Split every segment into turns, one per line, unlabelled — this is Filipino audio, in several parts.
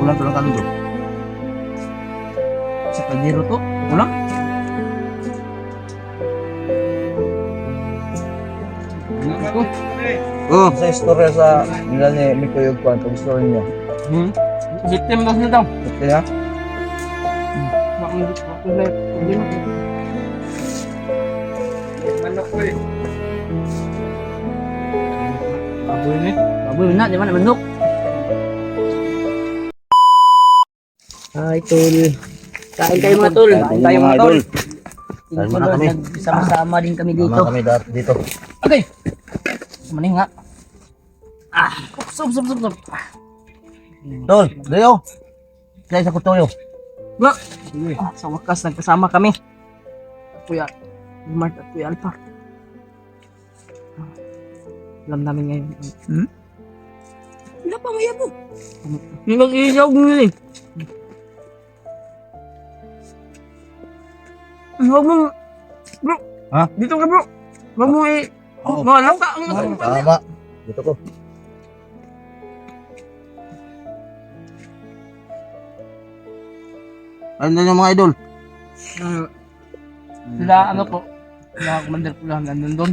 Kulang tulang kando.
Sa kaldero to. Kulang. Ito.
Oh,
Sa istorya sa nila ni Miko Yugpan, pag istorya niya.
Victim daw sila daw.
Ito ya?
Bakit na problema?
Manok ko eh.
Baboy ni. Baboy na, di ba na manok? Ay, tol. Kain kayo mga tol.
Kain tayo, mga idol.
Kain
muna kami.
Sama-sama din kami dito.
Tama kami dito.
Okay. Maning nga. Sup.
Tol, Leo. Kaya sa kutoyo.
Ba. Sa wakas nagkasama kami. Kuya Mart at Kuya Alpha. Alam namin ngayon. Wala pa maya po. Hindi mag-iisaw nila eh. Huwag mong... Bro.
Ha?
Dito ka bro. Huwag mong i...
Oo.
Malam ka.
Tama. Dito ko.
ano na yung mga idol?
Sila ano po. Sila commander po lang nandun doon.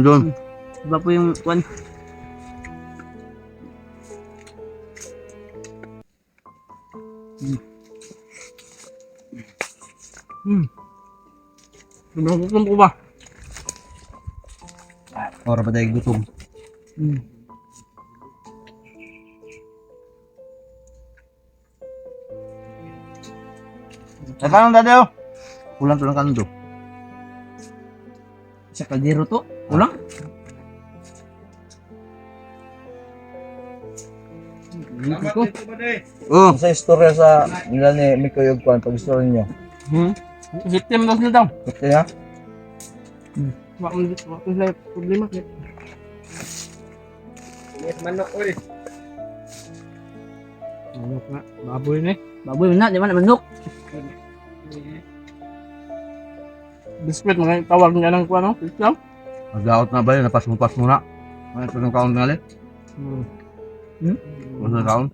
Doon.
Iba po yung kwan. Gutom ko ba?
Ora ba tayo gutom? Tanong dati oh. Kulang tulang kando.
Sa kaldero to? Kulang?
Salamat
Ko.
dito ba eh.
Oh,
Sa istorya sa nila ni Miko Yugpan, pag istorya niya.
Victim daw sila daw.
Ito ya?
Bakit sila problema?
Manok ko eh.
Manok nga. Baboy na eh. Baboy na, di ba na manok? Biscuit, mga tawag niya ng kuha, no? Islam?
mag-out na ba yun? Napas mo na. Ano ito ng count nga ulit? Ano na count?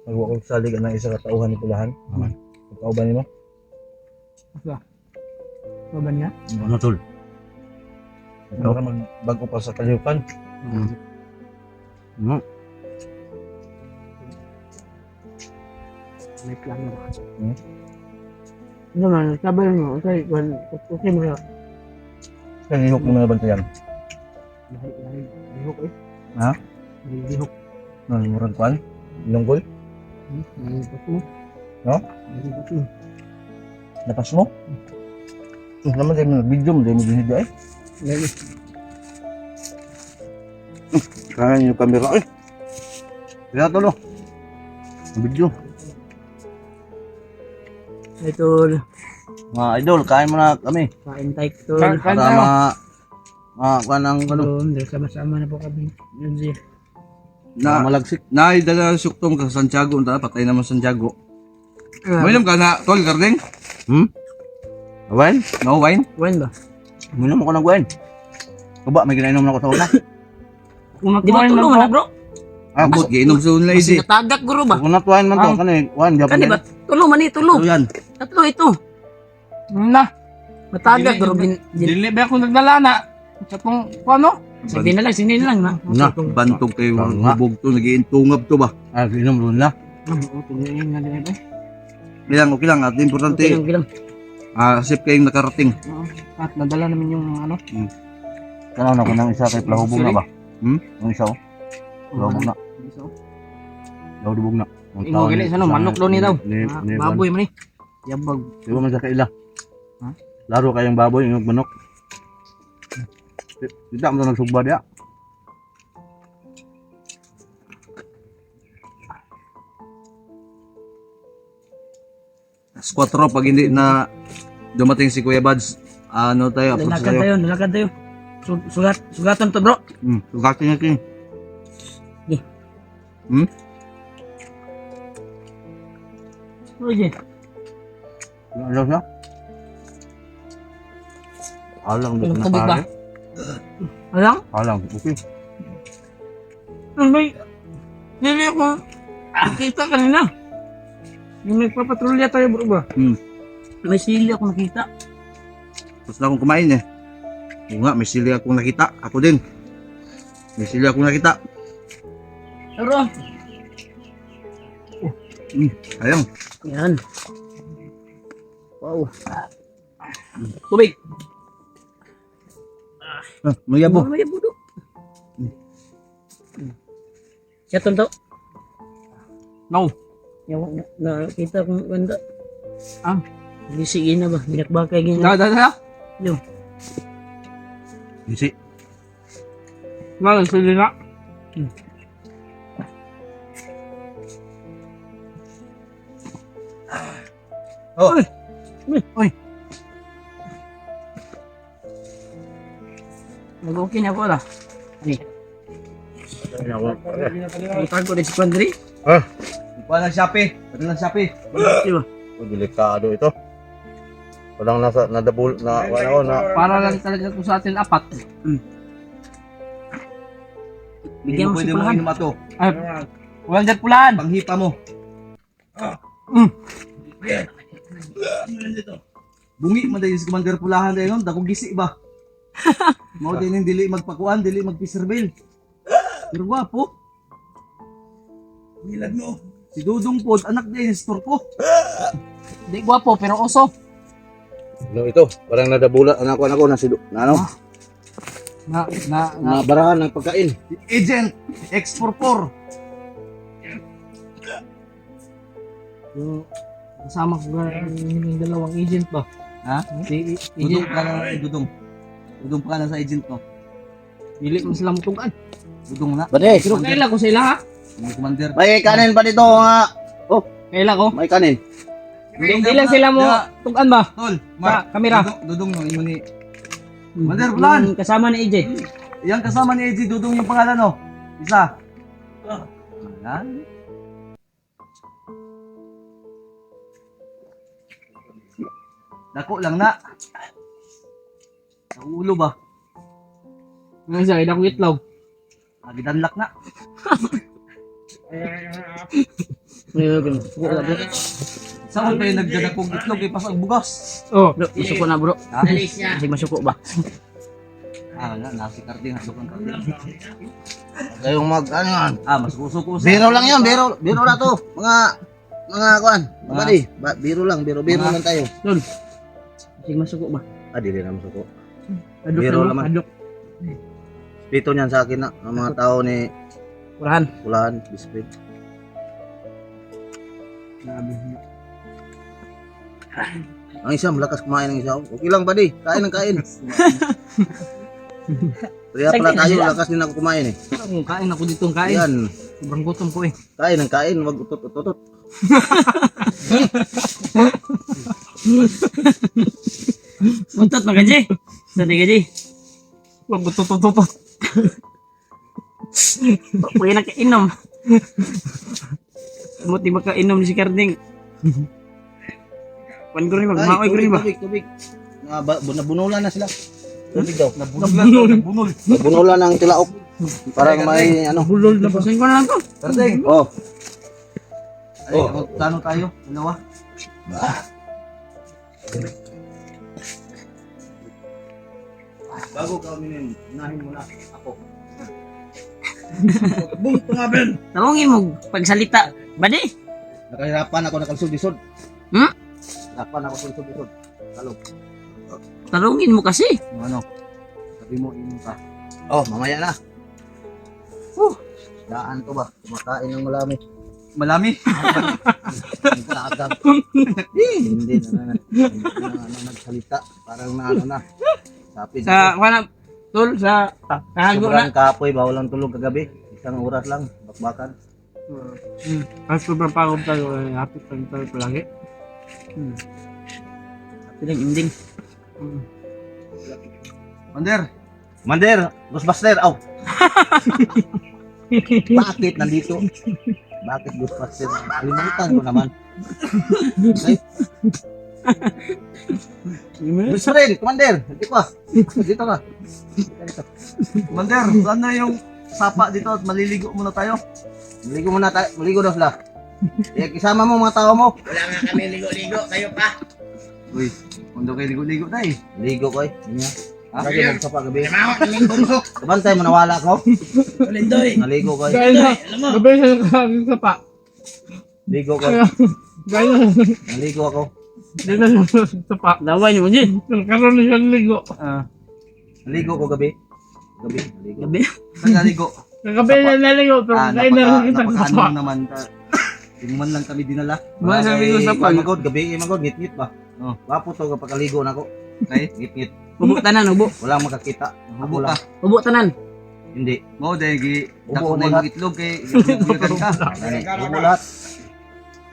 Nagwa ko salig ng isa katauhan ni Pulahan. Katauban niyo?
Baba niya?
Ano tol?
Ito ka bago pa sa kalihukan.
May plano ba? Ano man, sabay mo. Okay, mo na.
Kalihok mo na bantayan.
Lihok eh.
Ha?
Lihok.
Murag kwan? Ilunggol?
Lihok mo.
No?
Lihok mo.
Napas mo? Naman tayo mo video mo, tayo mo binidyo eh.
Lagi.
Kaya yung camera eh. Kaya tol oh. Ang video.
Ito,
Mga idol, kain muna kami.
kain tayo ito.
Para kuha ng ano.
Sama-sama na po kami. Yun siya.
Na malagsik. Naidala ng suktong sa Santiago. Patay naman Santiago. Mainom ka na, tol, Gardeng? Wine? No wine?
Wine ba?
Mainom ako ng wine. Kaba, may ginainom na ako sa una.
Di ba tulo man na bro?
Ah, but giinom sa una
Kasi
easy.
natagak guro ba?
Kung not wine man to, kanina, wine, Japan.
Kani ba? Tulo man tulo.
Ano yan?
Tatlo ito. Na. Matagak guro.
Dili ba ako nagdala na? Sa kung ano?
Sabi na lang, sinin lang na.
Na, bantog kayo, hubog to, nagiintungab to ba? Ah, ginom ron na.
Tingin na din eh.
Ilang, okay lang, at importante,
Gilang.
sip kayong nakarating.
At nadala namin yung ano.
Kanaw na ko ng isa kay Plahubog na ba? Ang isa oh. Plahubog na. Plahubog na.
Ingo gali sa no, manok daw ni daw. Baboy man ni. Yabag.
Di ba man sa kaila?
Ha?
Laro kayong baboy, yung manok. Tidak mo nagsugba dia. Squatro pag hindi na dumating si Kuya Bads, ano tayo, approach tayo.
Nalakad tayo. Sugatan to bro.
Sugatin niya king.
Oye.
Ano siya?
Alang dito
Walang
na
tubig ba?
pare.
Alam?
Alang, okay.
May... Hindi ako... Nakita kanina. Yung nagpapatrolya tayo bro ba? May sili ako nakita.
Tapos na akong kumain eh. Oo nga, may sili akong nakita. Ako din. May sili akong nakita.
Pero...
Ayun.
Yan. Wow. Tubig.
May yabo.
May budo. Siya tonto.
No.
Yung nakita kong ganda.
Ah.
Hindi sige na ba? Binakbakay ganyan.
Da.
Yung.
Isi.
Malang sili na.
Oh.
Mag-okay na ako lah. Ni. Ang tago din si Pandri.
Ikuha ng Shopee. Pati ng Shopee.
Di ba?
Oh, delikado ito. Walang nasa nadabul na ano na
Para lang talaga ito sa atin apat.
Bigyan mo si
Pwede mo
Pulahan.
inom ato.
Ay, walang dyan pulaan.
Panghipa mo. Bungi man dahil si Commander Pulahan dahil nun. Dakong gisi ba? Mao din yung dili magpakuan, dili magpiserbil. Pero gwapo. Nilad mo. Si Dudong po, anak din ni Storko.
Di gwapo pero oso.
no ito, parang nadabula anak ko na si na ano,
Na
nabarahan ng pagkain.
Agent X44.
yung kasama ko yung dalawang agent ba?
Ha?
Si
Dudong
agent,
ka na, Dudong. Dudong ka na sa agent ko.
dili mo sila mutugan.
Dudong na.
Bade,
Pero kailan ko sila ha?
Yung Commander.
may kanin pa dito nga.
Kailan ko?
May kanin.
Hindi lang sila mo tugan ba?
Tol,
Sa kamera.
Dudong no, imo ni Commander Pulahan.
Yung kasama ni AJ.
Yang kasama ni AJ Dudong yung pangalan no. Isa. Ayan. Dako lang na. Sa ulo ba?
Yung isa, kailan ko itlog.
Nagidanlak na. Saan kayo nagdadakong itlog kay pasang bugas?
Oh.
Bro, masuko na bro.
Ha?
Kasi masuko ba?
Ah, wala. Nasi karding. Hadok ang karding.
Kayong mag ano yan.
Ah, mas kuso-kuso.
Biro lang yan, biro na to. Mga kuan. Mga buddy, biro lang, biro lang tayo.
Kasi masuko ba?
Ah, dili na masuko.
Adok
Biro
na,
naman.
adok.
Pito niyan sa akin na ng mga tao ni
Pulahan.
Pulahan, Biscuit. Ang isa, malakas kumain ng isa. Okay lang, buddy. Kain ng kain. Kaya pala tayo, lakas din ako kumain eh.
Kain ako dito, kain.
Yan,
Sobrang gutom ko eh.
kain ng kain, wag utot-utot.
Muntot na gaji. Saan gaji?
Huwag gutom.
Pwede na kainom. Muti makainom ni si Karding. Kuan ko rin ba? Kumakoy ko rin ba?
Tubig. Nabunulan na sila. Tubig daw.
Nabunol.
Nabunulan ng tilaok. Parang may ano.
Bulol na ba? Saan ko na lang to?
Karding.
Oh,
Ay, magplano tayo. Dalawa. Bago ka uminom, unahin mo na ako. Bum, tumabin!
Tarungin mo pagsalita. Badi?
nakahirapan ako nakalusod-lisod.
Hmm?
Hirapan ako lusod-lisod. Kalog.
Tarungin mo kasi.
Yung ano, sabi mo, inom ka.
Oh, mamaya na. Daan to ba? Kumakain ng malami.
Malami.
Nagkaagam. Hindi na nagsalita. Parang na ano na. Sapid.
Sa, wala, tol, sa, kahago na.
Sobrang kapoy, bawal ang tulog kagabi. Isang oras lang, bakbakan.
Ang sobrang pagod tayo, happy tayo palagi.
Ending.
Mander,
Ghostbuster, aw! Bakit nandito? Bakit Ghostbuster? Kalimutan ko naman. Okay? Best friend, commander. Dito ka. Dito ka.
Commander, saan na yung sapa dito at maliligo muna tayo?
Maligo muna tayo. Maligo daw sila. Eh, kisama mo mga tao mo.
Wala nga kami ligo-ligo, kayo pa.
Uy, mundo kayo ligo-ligo tayo.
Maligo ko eh. Niya.
Ah,
Lagi mo sa pagabi.
Tama ako, kaming bundok.
Kabantay mo nawala ko.
Lindoy.
Naligo ko eh.
Gaya na.
Alam mo.
Gabi sa pa.
Ligo ko.
Gaya na.
Naligo ako.
Dito sa pa.
Laway niyo, Jin.
Nagkaroon na siyang ligo.
Naligo ko gabi. Gabi. Naligo.
Gabi.
saan naligo?
Kagabi na naligo. Pero gaya na rin kita sa pa.
Napaka-ano naman ka. Hindi man lang kami dinala.
Wala sa ligo sa pa.
Magod, gabi magod. Ngit-ngit ba?
Oh.
Wapo to kapag kaligo na ako.
Okay?
Ngit-ngit.
Ubo tanan, ubo.
Walang makakita.
Hubo
Ako
ka.
lang.
Ubo tanan.
Hindi.
Mo dahil
Ubo
dako
mo
na yung
lahat.
itlog kay itlog ka.
Ubo lahat.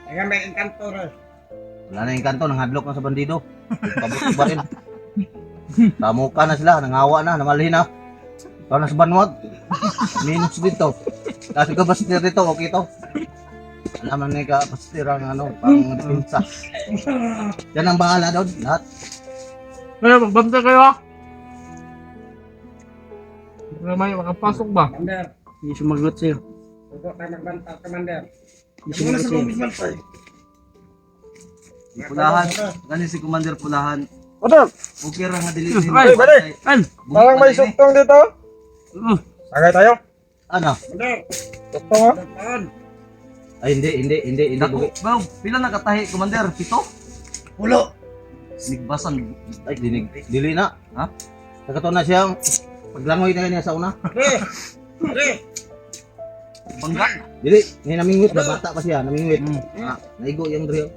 Kaya may engkanto rin.
Wala na yung kanto, nanghadlok na sa bandido. Pabot ba rin? Tamuka na sila, nangawa na, namalhin na. Ikaw na sa banwag. Minus dito. Kasi ka bastir dito, okay to. Alam na ka bastir ang ano, pang depensa. Yan ang bahala doon, lahat.
Kaya magbantay kayo ah. Kaya may makapasok ba?
Hindi sumagot sa'yo. Hindi sumagot sa'yo.
Pulahan. Gani si Commander Pulahan.
Odol,
Okay ra nga dili.
Ay, An?
parang may suktong dito. Sagay tayo.
Ano?
Suktong oh.
Ay, hindi.
Dako, baw, pila na katahi Commander? 7?
Ulo.
Nigbasan.
Ay, dili na.
Ha?
Nakato na siyang paglangoy na niya sa una.
Bangga.
Dili, may namingwit ba? Bata pa siya, namingwit. Naigo yung drill.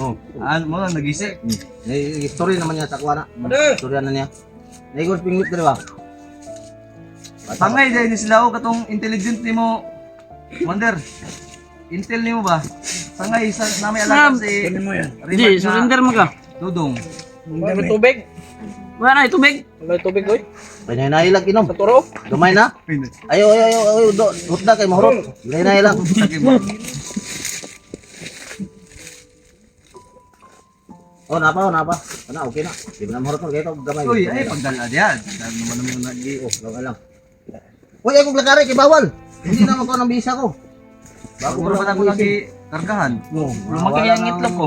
Oh.
Ano mo lang nagisi?
Story naman niya sa kuwana. Storya na niya. Naigo sa pingwit ba?
Tangay dahil ni sila o katong intelligent ni mo. Commander. Intel ni mo ba? Tangay sa namay alaga si
Hindi, surrender mo ka.
Dudong.
May tubig.
Wala na, tubig.
May tubig oy.
Kanya na ilag inom.
Turo.
Gamay na. Ayo, hut na kay mahurot. Gamay na ilang. Oh, napa. Ano, okay na. Di ba na mahurot mo? Kaya ito, gamay.
Uy, ay pagdala diyan. Dahil naman naman nag-i.
Oh, lang. Uy, ako lagari kay bawal. Hindi na magkuha ng bisa ko.
Bago pa naman ako lagi kargahan.
Lumaki ang itlog ko.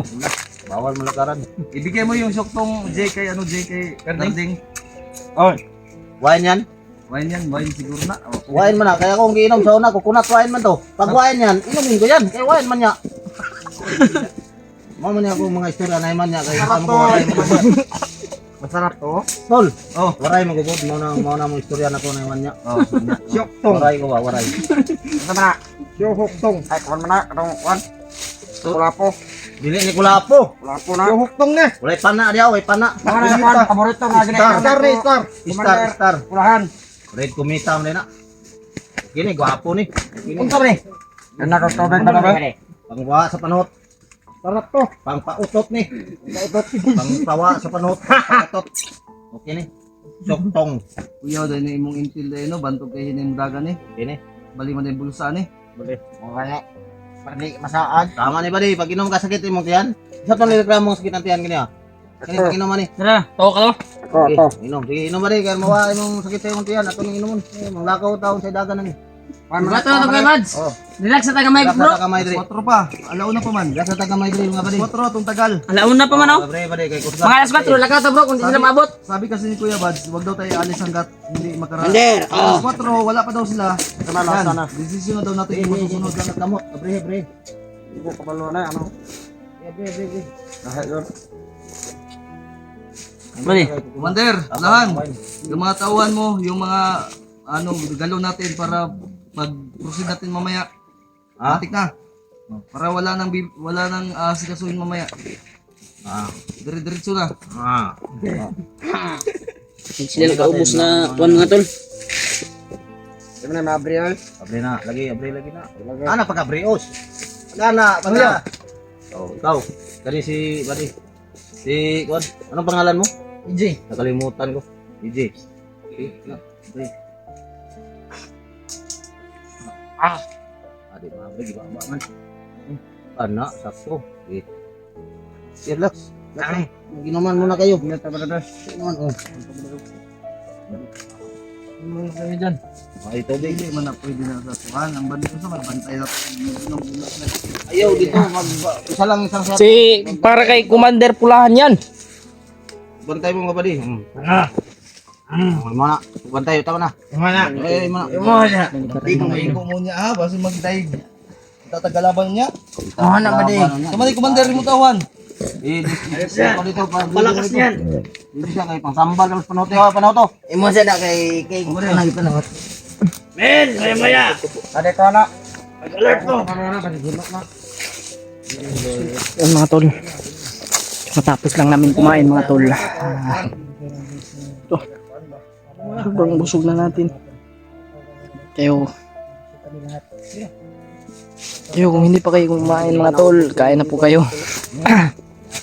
Bawal mo lakaran.
Ibigay mo yung suktong JK Garding.
Oh,
Wine yan.
Wine yan, wine siguro na. Oh.
Wine man na. Kaya kung giinom sa una, kukunat wine man to. Pag wine yan, inumin ko yan. Kaya wine man niya. Mama niya kung mga istorya na man niya. Kaya paano ko waray mo gugod.
masarap to.
Tol,
Oh.
waray mo gugod. Mauna mo istorya na ko na man niya.
Oh.
Suktong.
Waray ko ba, waray.
Ano na? Suktong. Ay, kuwan mo na. Katong kuwan. Kulapo.
Dili ni Kulapo.
Kulapo na. Suktong na.
Walay pana diya, way pana.
Mga na kuwan. Paborito nga
Star. Star.
Kulahan.
Red kumita mo na. Kini, gwapo ni.
Unsa ba ni? Yan na tubig ba ba?
Pangwa sa panot.
Sarap to.
Pangpautot ni. Pangtawa sa panot. Pangpautot. Okay ni. Suktong.
Kuya dahil na imong intil dahil no, bantog kayo na yung dagan eh.
Kini.
Bali man na yung bulsa eh.
Okay nga. Pali masaad.
Tama ni bali, pag inom ka sakit imong tiyan. Isa to nireklamo sakit ng tiyan kini ah. Kini pag inom man ni.
Tara, tawa ka to.
Sige, inom. Sige, inom bali kaya mawa imong sakit sa imong tiyan. Ato ning inomon. Manglakaw taon sa dagan na ni.
Bato na to kay Mads.
Oh.
Relax sa taga mic
Relax
bro.
sa tagamay diri.
4 pa. Alauna pa man.
Relax sa tagamay diri mga bali.
4 atong tagal.
Alauna pa man oh.
Bre bali kay kusga.
Mga alas 4, lakaw ta bro kung di sila maabot.
Sabi kasi ni Kuya Bads, wag daw tayo alis hanggat hindi makaraan.
Hindi.
Alas 4, wala pa daw sila.
Lasa na.
Desisyon na daw natin
Bre,
kung
bre,
susunod.
bre, damot. Bre, bre.
Ibu kabalo na ano.
Bre.
Kahit yun.
Bali.
Commander, lahan. Yung mga tauhan mo, yung mga galaw natin para pag-proceed natin mamaya.
Ha?
Matik na. Para wala nang sikasuhin mamaya.
Ah.
Dire-diretso na.
Ah.
Sila nakaubos na kuan mga tol.
Di ba na mabrial?
Abre na, lagi na. Ana pagka brios. Ana, pagka. Oh, ikaw. Kani si Buddy. Si Kwan, anong pangalan mo?
EJ.
Nakalimutan ko. EJ. Okay, na. Bre. Adi mabre di ba man. Ana, sakto. Okay. Relax. Ginuman muna kayo. Ginuman, oh.
Kayo dyan.
Ay, tubig.
Hindi man na pwede na sa tuhan. Ang bandito sa magbantay na
Ayaw dito, isa lang isang shot.
Si, para kay Commander Pulahan yan.
Bantay mo nga ba di? Mana, bantay, tama na.
Mana?
Eh, mana.
Mana?
Dito may iko mo niya ha. Basta mag-dive. Tatagalaban niya.
Mana ba di?
Kamali commander mo tawan.
Eh, dito pa.
Malakas niyan.
Dito siya kay pangsambal ng panote ha, panoto.
Imo sa na kay lagi panawat. Men, maya. Ade ka na. Alert mo.
Yan mga tol. Matapos lang namin kumain mga tol. Ito. Sobrang busog na natin. Kayo kung hindi pa kayo kumain mga tol, kain na po kayo.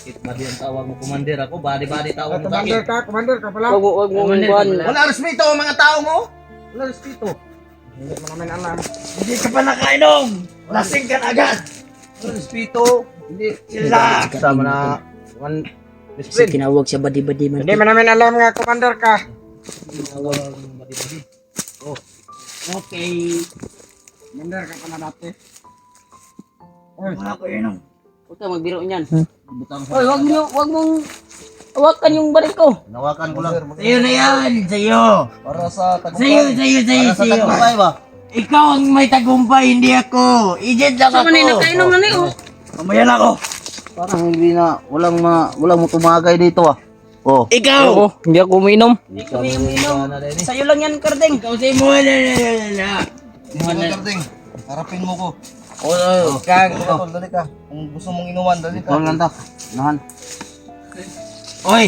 Bakit ba ang tawag mo commander ako? Badi-badi tawag mo sa akin.
Commander ka pala.
Wag mo
Wala respeto ang mga tao mo. Wala respeto.
Hindi mo namin alam. Hindi ka pa nakainom. Lasing ka na agad.
Wala respeto. Hindi.
Sila.
Kasama na one best
Kasi
friend.
tinawag siya badi-badi man.
Hindi mo namin alam nga commander ka. Okay. Commander ka pala dati. Oy, wala ko inom.
Huwag ka magbiro niyan.
Butang
Oy, wag mong hawakan yung baril ko.
Nawakan ko lang.
Sa'yo na yan. Sa'yo.
Para sa
Sa'yo,
tagumpay.
Para sa tagumpay ba?
Ikaw ang may tagumpay, hindi ako. Agent lang
Sa
ako.
manila kainom na niyo.
Mamaya na ako.
Parang hindi na walang mo tumagay dito ah. Oh.
Ikaw.
Ako, hindi ako umiinom.
Hindi ka umiinom.
Sa'yo lang yan, Kardeng.
Ikaw sa'yo mo na.
Dito ka Karding. Harapin mo ko.
Oh, kag.
Tol, dali ka. Kung gusto mong inuman, dali ka.
Kung ganda. Nahan.
Oy.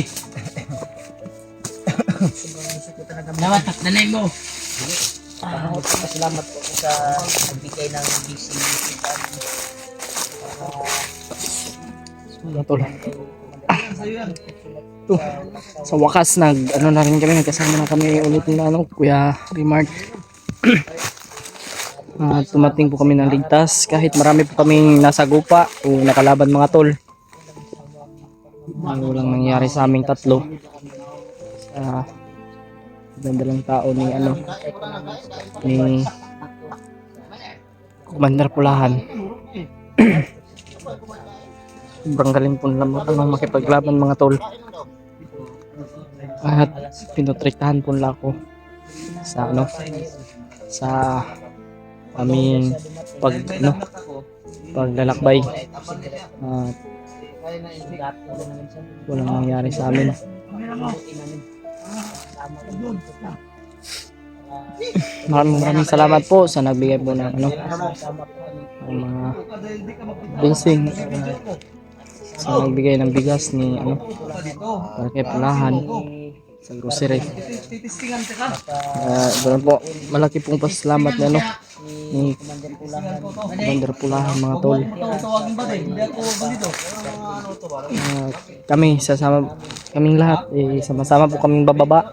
Dapat takdanay mo.
Salamat po sa nagbigay ng busy. Tol. Ito, sa wakas na rin kami, nagkasama na kami ulit ng Kuya Rimard. Tumating po kami ng ligtas kahit marami po kaming nasa gupa o nakalaban mga tol. Walang nangyari sa aming tatlo. Sa dandalang tao ni Commander Pulahan. Sobrang galing po naman makipaglaban mga tol. At pinutrektahan po nila ako sa aming paglalakbay. Walang nangyari sa amin. Maraming salamat po sa nagbigay po ng ng mga blessing, sa nagbigay ng bigas ni para kay Pulahan sa grocery. Ganun po, malaki pong pasalamat ni Commander Pulahan mga tol. Kaming lahat sama-sama po kaming bababa.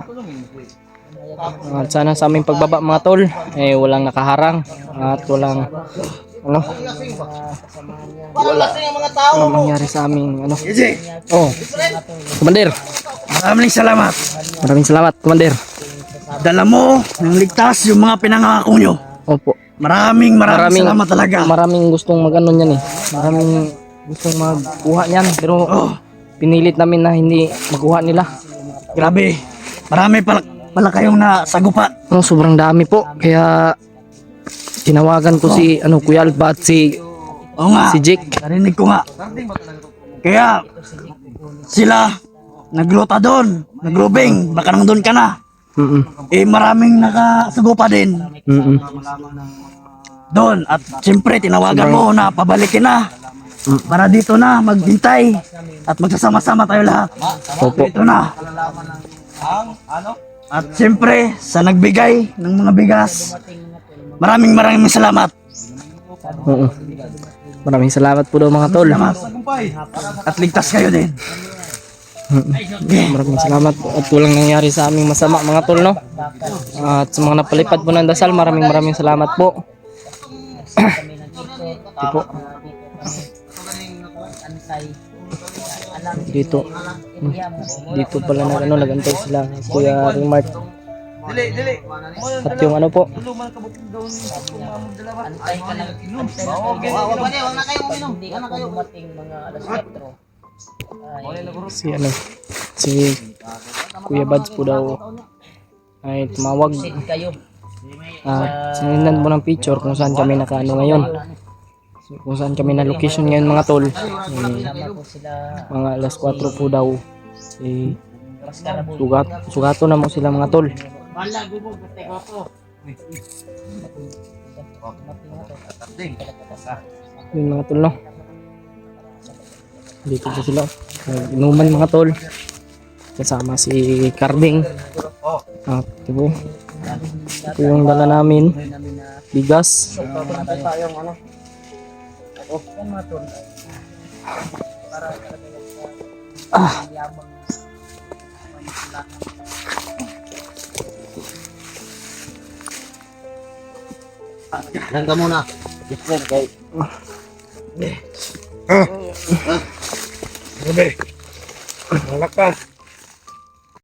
At sana sa aming pagbaba mga tol walang nakaharang at walang
Wala sa mga tao.
walang mangyari sa aming Commander,
Maraming salamat.
maraming salamat Commander.
Dala mo ng ligtas yung mga pinangako nyo.
Opo,
Maraming salamat talaga.
maraming gustong magano niyan maraming gustong magkuha niyan pero pinilit namin na hindi makuha nila.
Grabe. Marami pala kayong nasagupan.
Sobrang dami po kaya tinawagan ko si Kuya Alba at si
Oo nga.
Jake.
Narinig ko nga. Kaya sila nagluta doon, nagrubing, baka nang doon ka na. Maraming nakasugupa din doon. At siyempre tinawagan mo na pabalikin na para dito na maghintay at magsasama-sama tayo lahat.
Opo.
Dito na. At siyempre sa nagbigay ng mga bigas, maraming salamat.
Oo. Maraming salamat po daw mga tol.
At ligtas kayo din.
Maraming salamat po at walang nangyari sa aming masama mga tol At sa mga napalipad po ng dasal, maraming salamat po. Ito po. Dito. Dito pala na ano, nagantay sila Kuya Rimart.
Dili.
At yung ano po,
Tuluman ka bukong daw ni kumamong dalawa.
Antay ka lang.
Inom.
Antay
Oo,
lang.
Wag na kayo uminom.
Hindi ako dumating mga alas 4.
si ano, si Kuya Bads po daw ay tumawag.
Sit kayo.
Sinundan mo ng picture kung saan kami nakaano ngayon. So, kung saan kami na location ngayon mga tol.
Sama ko sila.
Mga alas 4 po daw.
Maskarabo.
Sugato na mo sila mga tol. Yun mga tol no. Dito po sila. Inuman mga tol. Kasama si Carding. At ito po. Ito yung dala namin. Bigas.
Yan ka muna.
Malak ka.